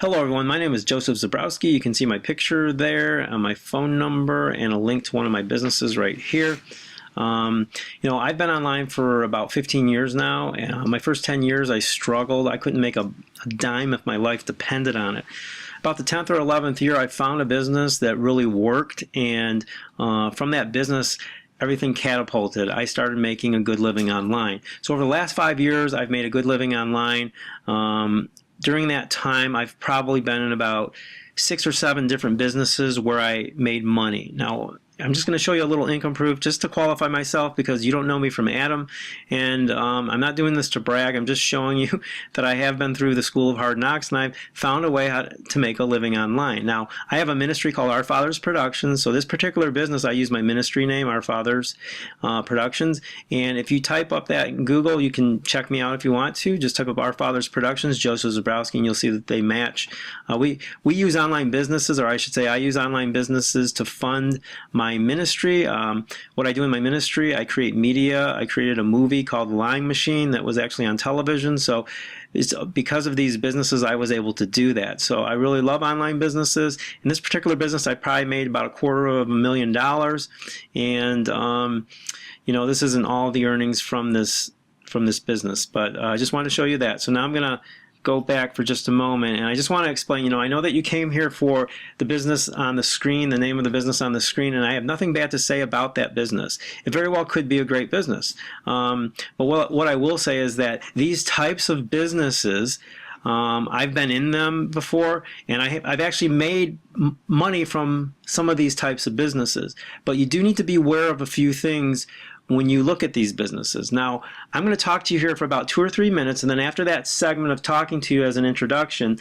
Hello everyone, my name is Joseph Zabrowski. You can see my picture there, my phone number, and a link to one of my businesses right here. I've been online for about 15 years now. My first 10 years I struggled. I couldn't make a dime if my life depended on it. About the 10th or 11th year I found a business that really worked, and from that business everything catapulted. I started making a good living online. So over the last 5 years I've made a good living online. During that time, I've probably been in about 6 or 7 different businesses where I made money. Now, I'm just going to show you a little income proof just to qualify myself, because you don't know me from Adam, and I'm not doing this to brag. I'm just showing you that I have been through the school of hard knocks, and I've found a way how to make a living online. Now, I have a ministry called Our Father's Productions, so this particular business, I use my ministry name, Our Father's Productions, and if you type up that in Google, you can check me out if you want to. Just type up Our Father's Productions, Joseph Zabrowski, and you'll see that they match. We use online businesses, or I should say I use online businesses to fund my ministry. What I do in my ministry, I create media. I created a movie called The Lying Machine that was actually on television. So it's because of these businesses I was able to do that. So I really love online businesses. In this particular business, I probably made about $250,000, and this isn't all the earnings from this business, but I just wanted to show you that. So now I'm gonna go back for just a moment, and I just want to explain, I know that you came here for the business on the screen, the name of the business on the screen, and I have nothing bad to say about that business. It very well could be a great business. But what I will say is that these types of businesses, I've been in them before, and I've actually made money from some of these types of businesses. But you do need to be aware of a few things when you look at these businesses. Now, I'm going to talk to you here for about 2 or 3 minutes, and then after that segment of talking to you as an introduction,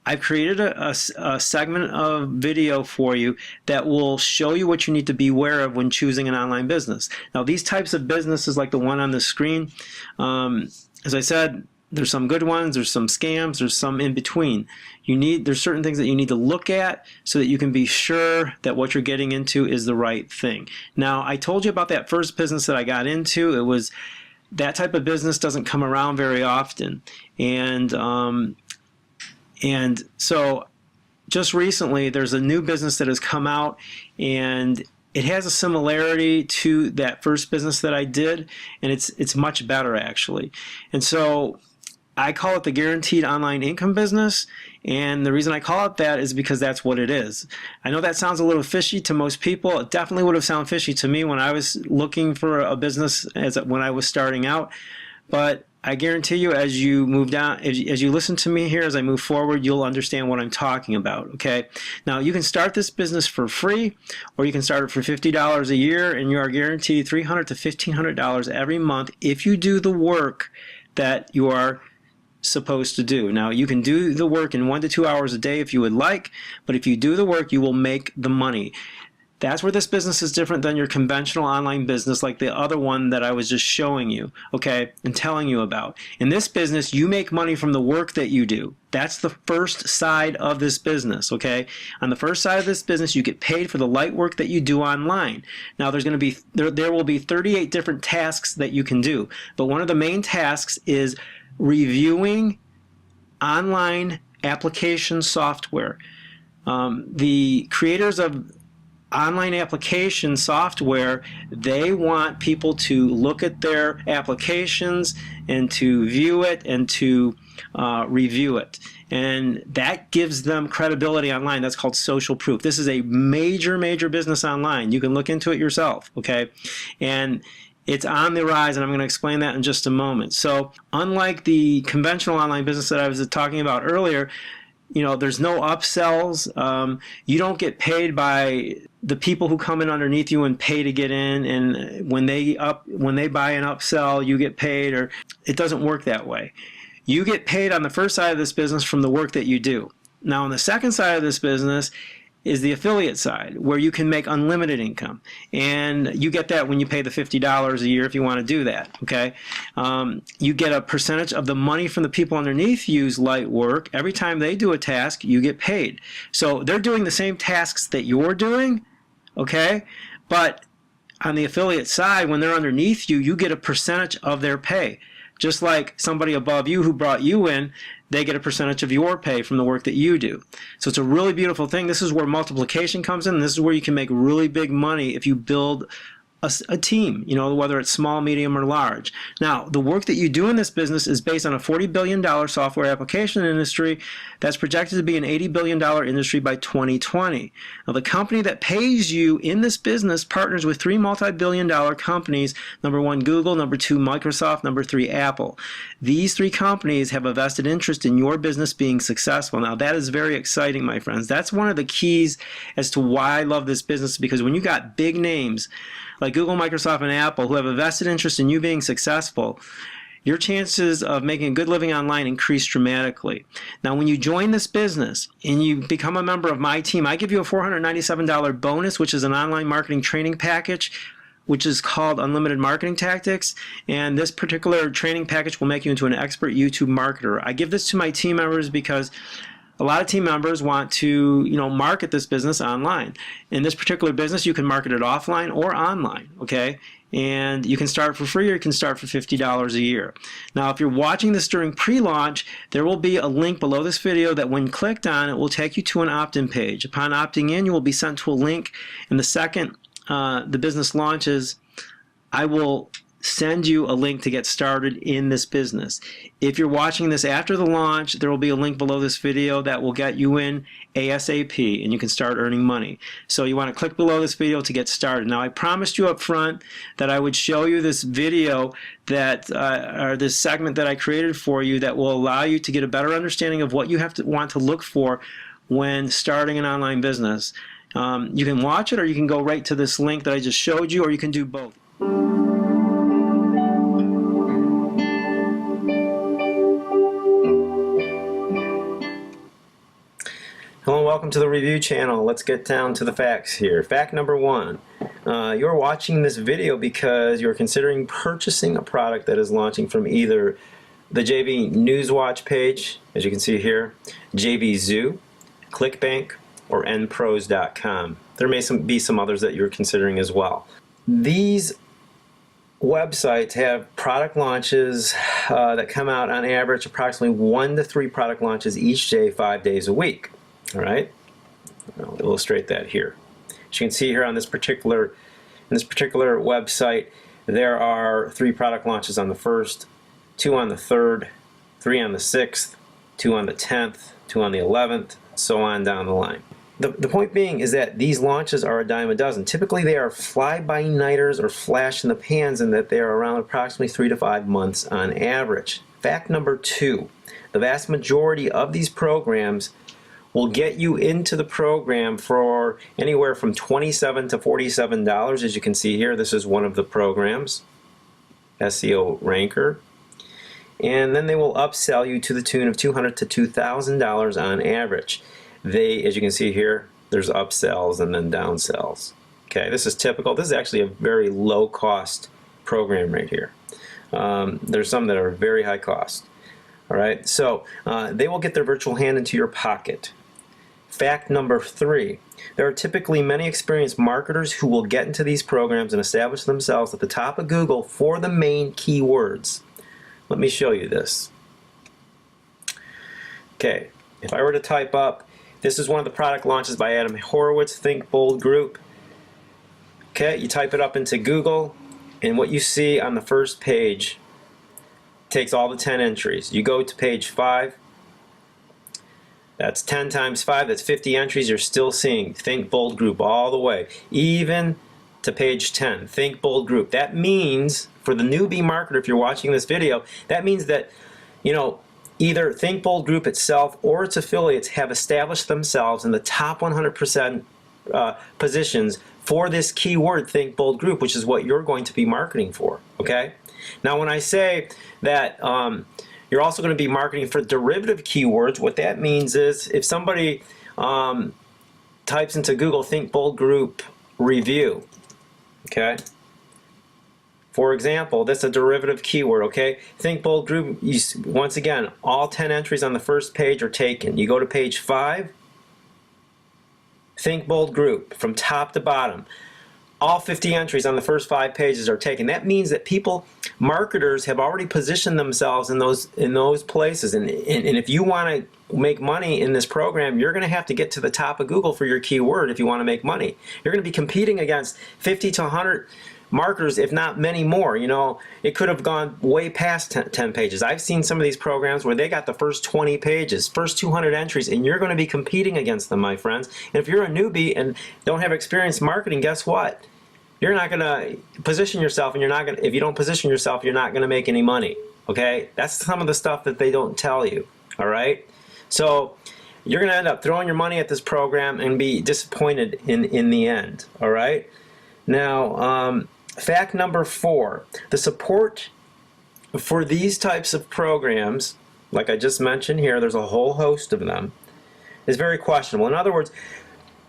I've created a segment of video for you that will show you what you need to be aware of when choosing an online business. Now, these types of businesses, like the one on the screen, as I said, there's some good ones, there's some scams, there's some in between. There's certain things that you need to look at so that you can be sure that what you're getting into is the right thing. Now, I told you about that first business that I got into. It was that type of business doesn't come around very often, and so just recently there's a new business that has come out, and it has a similarity to that first business that I did, and it's much better actually. And so I call it the guaranteed online income business, and the reason I call it that is because that's what it is. I know that sounds a little fishy to most people. It definitely would have sounded fishy to me when I was looking for a business when I was starting out, but I guarantee you, as you move down, as you listen to me here, as I move forward, you'll understand what I'm talking about, okay? Now, you can start this business for free, or you can start it for $50 a year, and you are guaranteed $300 to $1,500 every month if you do the work that you are supposed to do. Now, you can do the work in 1 to 2 hours a day if you would like, but if you do the work, you will make the money. That's where this business is different than your conventional online business like the other one that I was just showing you, okay, and telling you about. In this business, you make money from the work that you do. That's the first side of this business, okay? On the first side of this business, you get paid for the light work that you do online. Now, there will be 38 different tasks that you can do, but one of the main tasks is reviewing online application software. The creators of online application software, they want people to look at their applications and to view it and to review it. And that gives them credibility online. That's called social proof. This is a major, major business online. You can look into it yourself, okay? And it's on the rise, and I'm going to explain that in just a moment. So unlike the conventional online business that I was talking about earlier, there's no upsells. You don't get paid by the people who come in underneath you and pay to get in, and when they buy an upsell, you get paid, or it doesn't work that way. You get paid on the first side of this business from the work that you do. Now, on the second side of this business is the affiliate side, where you can make unlimited income, and you get that when you pay the $50 a year if you want to do that, okay? You get a percentage of the money from the people underneath you's light work. Every time they do a task, you get paid. So they're doing the same tasks that you're doing, okay? But on the affiliate side, when they're underneath you, you get a percentage of their pay. Just like somebody above you who brought you in, they get a percentage of your pay from the work that you do. So it's a really beautiful thing. This is where multiplication comes in. This is where you can make really big money if you build a team, you know, whether it's small, medium, or large. Now, the work that you do in this business is based on a $40 billion software application industry that's projected to be an $80 billion industry by 2020. Now, the company that pays you in this business partners with 3 multi-billion-dollar companies, number 1, Google, number 2, Microsoft, number 3, Apple. These 3 companies have a vested interest in your business being successful. Now, that is very exciting, my friends. That's one of the keys as to why I love this business, because when you got big names like Google, Microsoft, and Apple who have a vested interest in you being successful, your chances of making a good living online increase dramatically. Now, when you join this business and you become a member of my team, I give you a $497 bonus, which is an online marketing training package, which is called Unlimited Marketing Tactics. And this particular training package will make you into an expert YouTube marketer. I give this to my team members because a lot of team members want to, you know, market this business online. In this particular business, you can market it offline or online, okay? And you can start for free or you can start for $50 a year. Now, if you're watching this during pre-launch, there will be a link below this video that when clicked on, it will take you to an opt-in page. Upon opting in, you will be sent to a link, and the second the business launches, I will send you a link to get started in this business. If you're watching this after the launch, there will be a link below this video that will get you in ASAP and you can start earning money. So you want to click below this video to get started. Now, I promised you up front that I would show you this video that or this segment that I created for you that will allow you to get a better understanding of what you want to look for when starting an online business. You can watch it, or you can go right to this link that I just showed you, or you can do both. Hello and welcome to the review channel. Let's get down to the facts here. Fact number 1. You're watching this video because you're considering purchasing a product that is launching from either the JV Newswatch page, as you can see here, JV Zoo, ClickBank, or NPros.com. There may be some others that you're considering as well. These websites have product launches that come out on average approximately 1 to 3 product launches each day, 5 days a week. All right, I'll illustrate that here. As you can see here on this particular website, there are 3 product launches on the 1st, 2 on the 3rd, 3 on the 6th, 2 on the 10th, 2 on the 11th, so on down the line. The point being is that these launches are a dime a dozen. Typically they are fly-by-nighters or flash in the pans, in that they are around approximately 3 to 5 months on average. Fact number 2, the vast majority of these programs will get you into the program for anywhere from $27 to $47. As you can see here, this is one of the programs, SEO Ranker. And then they will upsell you to the tune of $200 to $2,000 on average. As you can see here, there's upsells and then downsells. Okay, this is typical. This is actually a very low cost program right here. There's some that are very high cost. All right, so they will get their virtual hand into your pocket. Fact number 3, there are typically many experienced marketers who will get into these programs and establish themselves at the top of Google for the main keywords. Let me show you this. Okay, if I were to type up, this is one of the product launches by Adam Horowitz, Think Bold Group. Okay, you type it up into Google, and what you see on the first page takes all the 10 entries. You go to page 5. That's 10 times 5, that's 50 entries. You're still seeing Think Bold Group all the way, even to page 10, Think Bold Group. That means, for the newbie marketer, if you're watching this video, that means that, you know, either Think Bold Group itself or its affiliates have established themselves in the top 100% positions for this keyword, Think Bold Group, which is what you're going to be marketing for, okay? Now, when I say that you're also going to be marketing for derivative keywords, what that means is if somebody types into Google Think Bold Group review, okay? For example, that's a derivative keyword, okay? Think Bold Group, once again, all 10 entries on the first page are taken. You go to page 5, Think Bold Group, from top to bottom. all 50 entries on the first 5 pages are taken. That means that marketers have already positioned themselves in those places. And if you want to make money in this program, you're going to have to get to the top of Google for your keyword if you want to make money. You're going to be competing against 50 to 100 marketers, if not many more. You know, it could have gone way past 10 pages. I've seen some of these programs where they got the first 20 pages, first 200 entries, and you're going to be competing against them, my friends. And if you're a newbie and don't have experience marketing, guess what? You're not going to position yourself, and if you don't position yourself, you're not going to make any money. Okay? That's some of the stuff that they don't tell you. All right? So you're going to end up throwing your money at this program and be disappointed in the end. All right? Now, fact number 4, the support for these types of programs, like I just mentioned here, there's a whole host of them, is very questionable. In other words,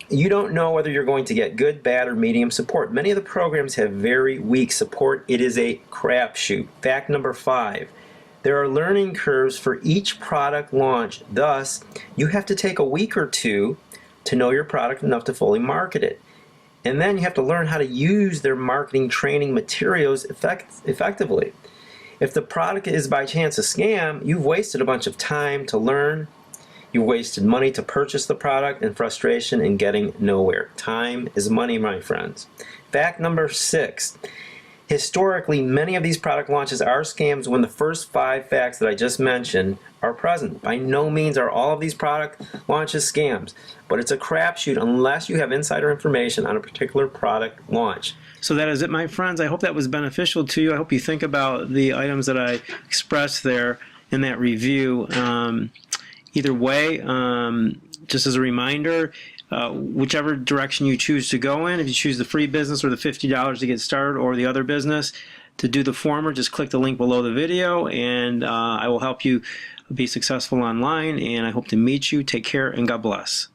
you don't know whether you're going to get good, bad, or medium support. Many of the programs have very weak support. It is a crapshoot. Fact number 5, there are learning curves for each product launch. Thus, you have to take a week or 2 to know your product enough to fully market it. And then you have to learn how to use their marketing training materials effectively. If the product is by chance a scam, you've wasted a bunch of time to learn. You wasted money to purchase the product and frustration in getting nowhere. Time is money, my friends. Fact number 6. Historically, many of these product launches are scams when the first 5 facts that I just mentioned are present. By no means are all of these product launches scams, but it's a crapshoot unless you have insider information on a particular product launch. So that is it, my friends. I hope that was beneficial to you. I hope you think about the items that I expressed there in that review. Either way, just as a reminder, whichever direction you choose to go in, if you choose the free business or the $50 to get started or the other business, to do the former, just click the link below the video and I will help you be successful online, and I hope to meet you. Take care and God bless.